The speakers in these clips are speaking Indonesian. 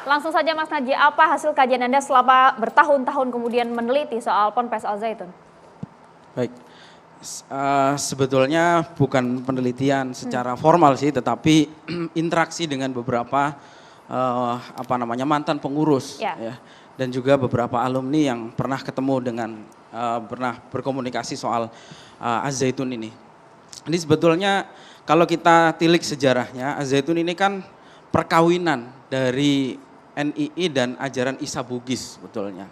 Langsung saja Mas Naji, apa hasil kajian Anda selama bertahun-tahun kemudian meneliti soal Ponpes Al Zaitun? Baik, sebetulnya bukan penelitian secara formal sih, tetapi interaksi dengan beberapa mantan pengurus, ya, dan juga beberapa alumni yang pernah ketemu dengan pernah berkomunikasi soal Al Zaitun ini. Ini sebetulnya kalau kita tilik sejarahnya, Al Zaitun ini kan perkawinan dari NII dan ajaran Isa Bugis sebetulnya.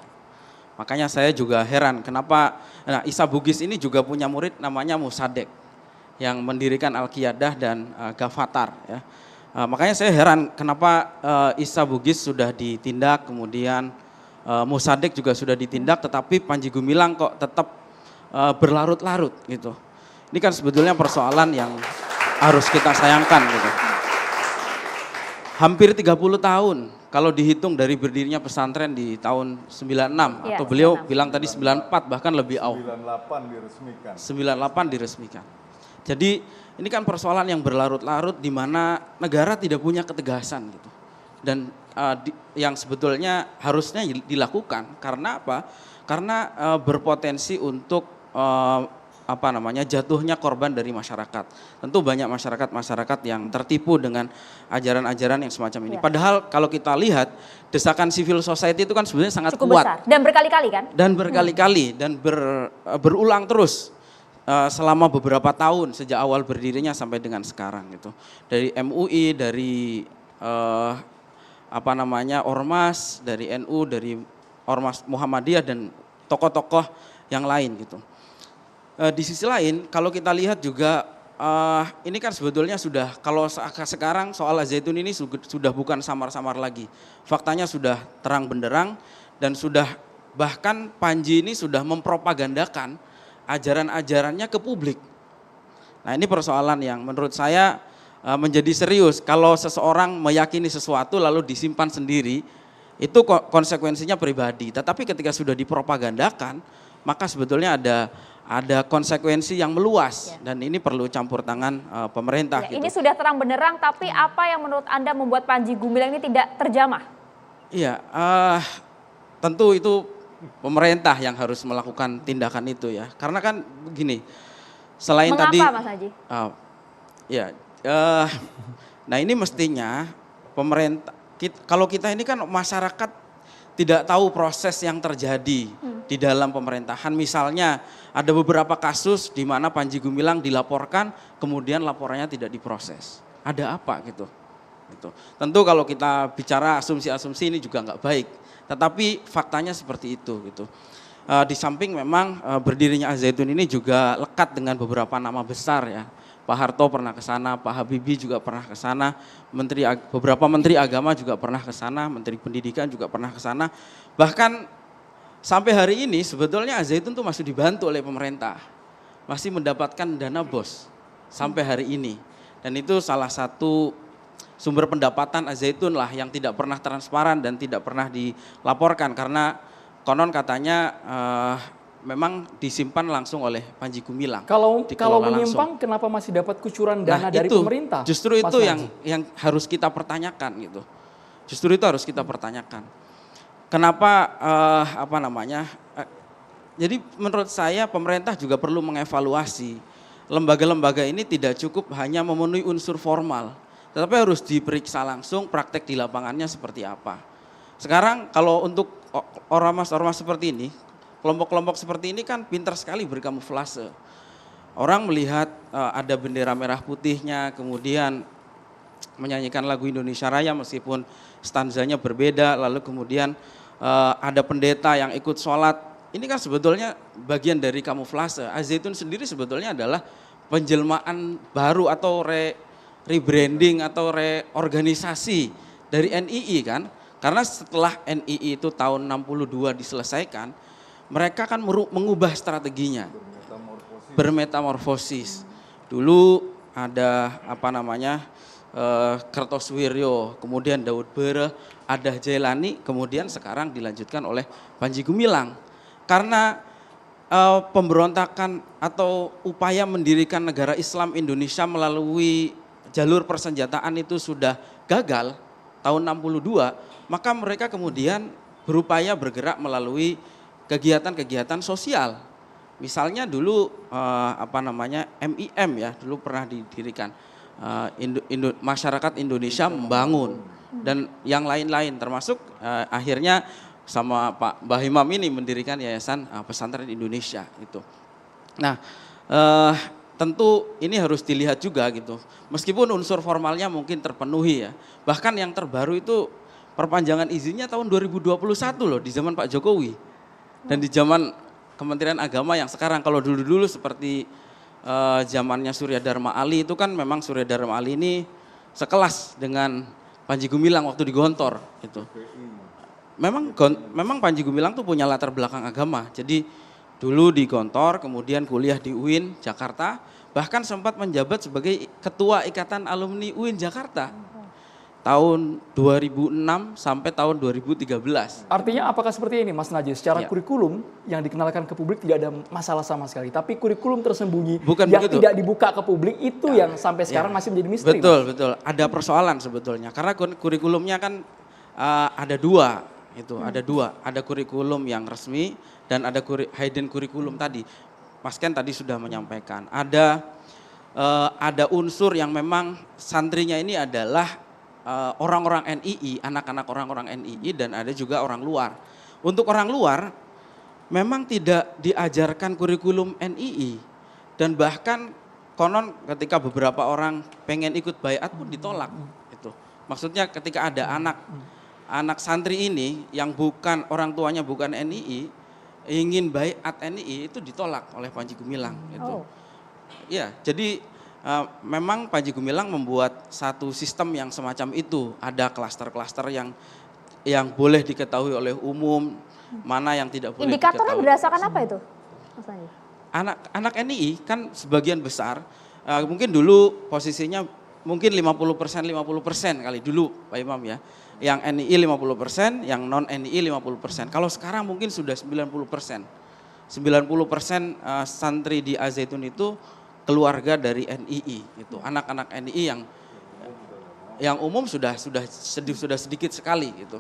Makanya saya juga heran kenapa Isa Bugis ini juga punya murid namanya Musadek yang mendirikan Al-Qiyadah dan Ghafatar, ya. Makanya saya heran kenapa Isa Bugis sudah ditindak, kemudian Musadek juga sudah ditindak, tetapi Panji Gumilang kok tetap berlarut-larut gitu. Ini kan sebetulnya persoalan yang harus kita sayangkan gitu. Hampir 30 tahun kalau dihitung dari berdirinya pesantren di tahun 96 atau beliau bilang tadi 94 bahkan lebih awal. 98 diresmikan. Jadi ini kan persoalan yang berlarut-larut di mana negara tidak punya ketegasan gitu. Dan yang sebetulnya harusnya dilakukan karena apa? Karena berpotensi untuk jatuhnya korban dari masyarakat. Tentu banyak masyarakat yang tertipu dengan ajaran-ajaran yang semacam ini. Padahal kalau kita lihat desakan civil society itu kan sebenarnya sangat cukup kuat. Besar. Dan berkali-kali kan? Dan berkali-kali dan berulang terus selama beberapa tahun sejak awal berdirinya sampai dengan sekarang gitu. Dari MUI, dari Ormas, dari NU, dari Ormas Muhammadiyah dan tokoh-tokoh yang lain gitu. Di sisi lain kalau kita lihat juga ini kan sebetulnya sudah, kalau sekarang soal Al Zaitun ini sudah bukan samar-samar lagi. Faktanya sudah terang benderang dan sudah bahkan Panji ini sudah mempropagandakan ajaran-ajarannya ke publik. Nah ini persoalan yang menurut saya menjadi serius. Kalau seseorang meyakini sesuatu lalu disimpan sendiri, itu konsekuensinya pribadi. Tetapi ketika sudah dipropagandakan, maka sebetulnya ada konsekuensi yang meluas dan ini perlu campur tangan pemerintah. Ini sudah terang benderang, tapi apa yang menurut Anda membuat Panji Gumilang ini tidak terjamah? Iya, tentu itu pemerintah yang harus melakukan tindakan itu ya. Karena kan begini, selain Mengapa, tadi, Mas Haji? Nah ini mestinya pemerintah, kalau kita ini kan masyarakat tidak tahu proses yang terjadi di dalam pemerintahan. Misalnya ada beberapa kasus di mana Panji Gumilang dilaporkan, kemudian laporannya tidak diproses. Ada apa gitu? Tentu kalau kita bicara asumsi-asumsi ini juga nggak baik. Tetapi faktanya seperti itu gitu. Di samping memang berdirinya Al Zaitun ini juga lekat dengan beberapa nama besar ya. Pak Harto pernah ke sana, Pak Habibie juga pernah ke sana, beberapa menteri agama juga pernah ke sana, menteri pendidikan juga pernah ke sana. Bahkan sampai hari ini sebetulnya Al Zaitun tuh masih dibantu oleh pemerintah. Masih mendapatkan dana BOS sampai hari ini. Dan itu salah satu sumber pendapatan Al Zaitun lah yang tidak pernah transparan dan tidak pernah dilaporkan karena konon katanya memang disimpan langsung oleh Panji Gumilang. Kalau menyimpang langsung. Kenapa masih dapat kucuran dana dari pemerintah? Justru itu yang harus kita pertanyakan gitu. Justru itu harus kita pertanyakan. Kenapa jadi menurut saya pemerintah juga perlu mengevaluasi lembaga-lembaga ini tidak cukup hanya memenuhi unsur formal, tetapi harus diperiksa langsung praktek di lapangannya seperti apa. Sekarang kalau untuk ormas-ormas seperti ini, kelompok-kelompok seperti ini kan pintar sekali berkamuflase. Orang melihat ada bendera merah putihnya, kemudian menyanyikan lagu Indonesia Raya meskipun stanzanya berbeda, lalu kemudian ada pendeta yang ikut sholat. Ini kan sebetulnya bagian dari kamuflase. Al Zaitun sendiri sebetulnya adalah penjelmaan baru atau rebranding atau reorganisasi dari NII kan. Karena setelah NII itu tahun 62 diselesaikan, mereka kan mengubah strateginya, bermetamorfosis. Dulu ada Kertoswiryo, kemudian Daud Bere, ada Jailani, kemudian sekarang dilanjutkan oleh Panji Gumilang. Karena pemberontakan atau upaya mendirikan negara Islam Indonesia melalui jalur persenjataan itu sudah gagal, tahun 62, maka mereka kemudian berupaya bergerak melalui kegiatan-kegiatan sosial. Misalnya dulu MIM ya, dulu pernah didirikan Masyarakat Indonesia Membangun dan yang lain-lain, termasuk akhirnya sama Pak Bahimam ini mendirikan Yayasan Pesantren Indonesia itu. Nah, tentu ini harus dilihat juga gitu. Meskipun unsur formalnya mungkin terpenuhi ya. Bahkan yang terbaru itu perpanjangan izinnya tahun 2021 loh di zaman Pak Jokowi. Dan di zaman Kementerian Agama yang sekarang, kalau dulu-dulu seperti zamannya Surya Dharma Ali itu kan memang Surya Dharma Ali ini sekelas dengan Panji Gumilang waktu di Gontor itu. Memang Panji Gumilang tuh punya latar belakang agama. Jadi dulu di Gontor, kemudian kuliah di UIN Jakarta, bahkan sempat menjabat sebagai Ketua Ikatan Alumni UIN Jakarta tahun 2006 sampai tahun 2013. Artinya apakah seperti ini Mas Najih? Secara Ya. kurikulum yang dikenalkan ke publik tidak ada masalah sama sekali. Tapi kurikulum tersembunyi Bukan yang begitu. tidak dibuka ke publik itu yang sampai sekarang masih menjadi misteri. Betul, betul. Ada persoalan sebetulnya. Karena kurikulumnya kan ada dua. Ada dua. Ada kurikulum yang resmi dan ada hidden kurikulum tadi. Mas Ken tadi sudah menyampaikan. Ada unsur yang memang santrinya ini adalah orang-orang NII, anak-anak orang-orang NII dan ada juga orang luar. Untuk orang luar memang tidak diajarkan kurikulum NII dan bahkan konon ketika beberapa orang pengen ikut baiat pun ditolak. Itu. Maksudnya ketika ada anak santri ini yang bukan orang tuanya bukan NII ingin baiat NII itu ditolak oleh Panji Gumilang. Itu. Ya, jadi memang Panji Gumilang membuat satu sistem yang semacam itu. Ada klaster-klaster yang boleh diketahui oleh umum, mana yang tidak boleh Indikatornya diketahui. berdasarkan apa itu, Mas Najih? Anak NII kan sebagian besar, mungkin dulu posisinya mungkin 50% kali dulu Pak Imam ya. Yang NII 50%, yang non NII 50%. Kalau sekarang mungkin sudah 90%. 90% santri di Al-Zaitun itu keluarga dari NII itu, anak-anak NII yang umum sudah sedikit sekali gitu.